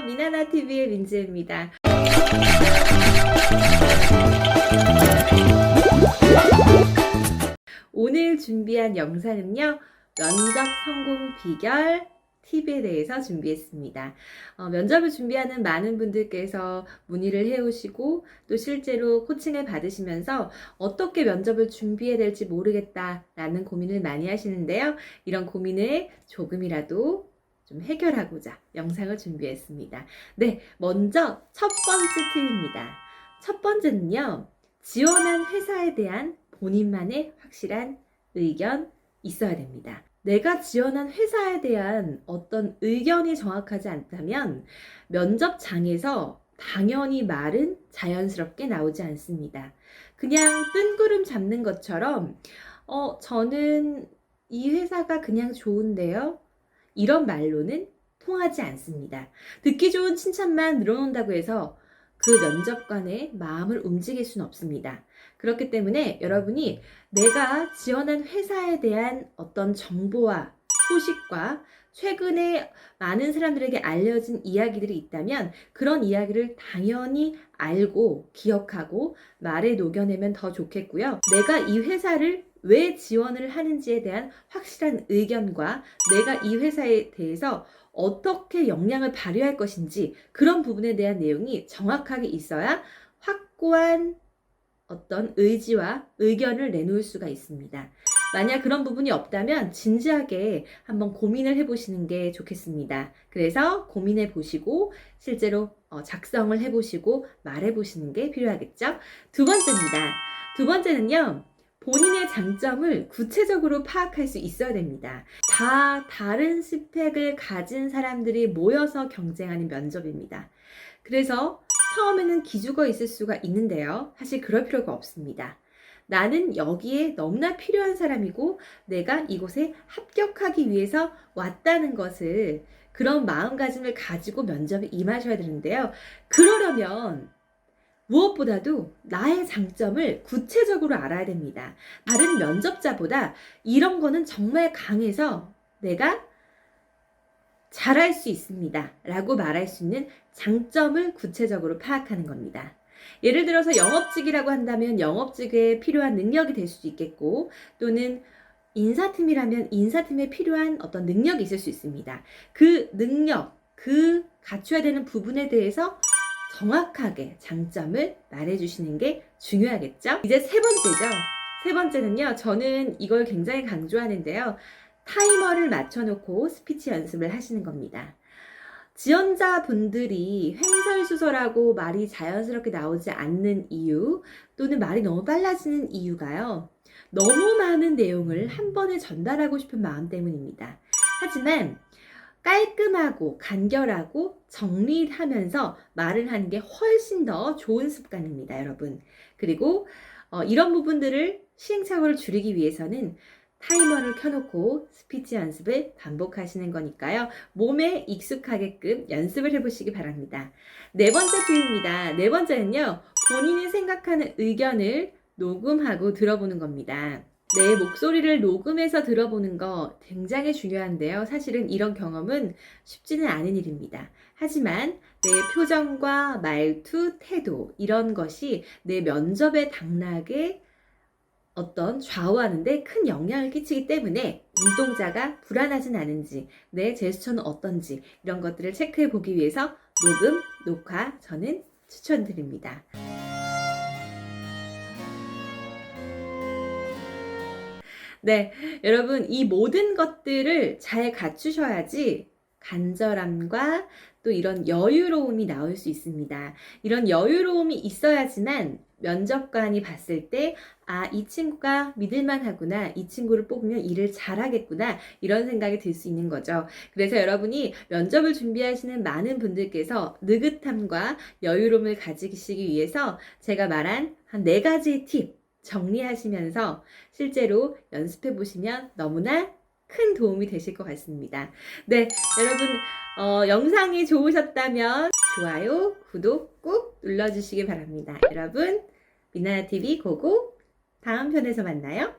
미나나TV의 민지입니다. 오늘 준비한 영상은요, 면접 성공 비결 팁에 대해서 준비했습니다. 면접을 준비하는 많은 분들께서 문의를 해오시고 또 실제로 코칭을 받으시면서 어떻게 면접을 준비해야 될지 모르겠다라는 고민을 많이 하시는데요. 이런 고민을 조금이라도 좀 해결하고자 영상을 준비했습니다. 네, 먼저 첫 번째 팁입니다. 첫 번째는요, 지원한 회사에 대한 본인만의 확실한 의견 있어야 됩니다. 내가 지원한 회사에 대한 어떤 의견이 정확하지 않다면 면접장에서 당연히 말은 자연스럽게 나오지 않습니다. 그냥 뜬구름 잡는 것처럼 저는 이 회사가 그냥 좋은데요, 이런 말로는 통하지 않습니다. 듣기 좋은 칭찬만 늘어놓는다고 해서 그 면접관의 마음을 움직일 수는 없습니다. 그렇기 때문에 여러분이 내가 지원한 회사에 대한 어떤 정보와 소식과 최근에 많은 사람들에게 알려진 이야기들이 있다면 그런 이야기를 당연히 알고 기억하고 말에 녹여내면 더 좋겠고요. 내가 이 회사를 왜 지원을 하는지에 대한 확실한 의견과 내가 이 회사에 대해서 어떻게 역량을 발휘할 것인지 그런 부분에 대한 내용이 정확하게 있어야 확고한 어떤 의지와 의견을 내놓을 수가 있습니다. 만약 그런 부분이 없다면 진지하게 한번 고민을 해보시는 게 좋겠습니다. 그래서 고민해 보시고 실제로 작성을 해보시고 말해보시는 게 필요하겠죠? 두 번째입니다. 두 번째는요, 본인의 장점을 구체적으로 파악할 수 있어야 됩니다. 다 다른 스펙을 가진 사람들이 모여서 경쟁하는 면접입니다. 그래서 처음에는 기죽어 있을 수가 있는데요. 사실 그럴 필요가 없습니다. 나는 여기에 너무나 필요한 사람이고 내가 이곳에 합격하기 위해서 왔다는 것을, 그런 마음가짐을 가지고 면접에 임하셔야 되는데요. 그러려면 무엇보다도 나의 장점을 구체적으로 알아야 됩니다. 다른 면접자보다 이런 거는 정말 강해서 내가 잘할 수 있습니다 라고 말할 수 있는 장점을 구체적으로 파악하는 겁니다. 예를 들어서 영업직이라고 한다면 영업직에 필요한 능력이 될 수도 있겠고, 또는 인사팀이라면 인사팀에 필요한 어떤 능력이 있을 수 있습니다. 그 능력, 그 갖춰야 되는 부분에 대해서 정확하게 장점을 말해주시는 게 중요하겠죠? 이제 세 번째죠. 세 번째는요, 저는 이걸 굉장히 강조하는데요. 타이머를 맞춰놓고 스피치 연습을 하시는 겁니다. 지원자분들이 횡설수설하고 말이 자연스럽게 나오지 않는 이유, 또는 말이 너무 빨라지는 이유가요, 너무 많은 내용을 한 번에 전달하고 싶은 마음 때문입니다. 하지만 깔끔하고 간결하고 정리하면서 말을 하는 게 훨씬 더 좋은 습관입니다, 여러분. 그리고 이런 부분들을 시행착오를 줄이기 위해서는 타이머를 켜놓고 스피치 연습을 반복하시는 거니까요. 몸에 익숙하게끔 연습을 해보시기 바랍니다. 네 번째 팁입니다. 네 번째는요, 본인이 생각하는 의견을 녹음하고 들어보는 겁니다. 내 목소리를 녹음해서 들어보는 거 굉장히 중요한데요. 사실은 이런 경험은 쉽지는 않은 일입니다. 하지만 내 표정과 말투, 태도, 이런 것이 내 면접의 당락에 어떤 좌우하는데 큰 영향을 끼치기 때문에 눈동자가 불안하진 않은지, 내 제스처는 어떤지, 이런 것들을 체크해 보기 위해서 녹음, 녹화 저는 추천드립니다. 네, 여러분, 이 모든 것들을 잘 갖추셔야지 간절함과 또 이런 여유로움이 나올 수 있습니다. 이런 여유로움이 있어야지만 면접관이 봤을 때, 아, 이 친구가 믿을만하구나, 이 친구를 뽑으면 일을 잘하겠구나, 이런 생각이 들 수 있는 거죠. 그래서 여러분이 면접을 준비하시는 많은 분들께서 느긋함과 여유로움을 가지시기 위해서 제가 말한 한 4가지의 팁 정리하시면서 실제로 연습해 보시면 너무나 큰 도움이 되실 것 같습니다. 네, 여러분, 영상이 좋으셨다면 좋아요, 구독 꾹 눌러주시기 바랍니다. 여러분, 미나나TV 고고 다음 편에서 만나요.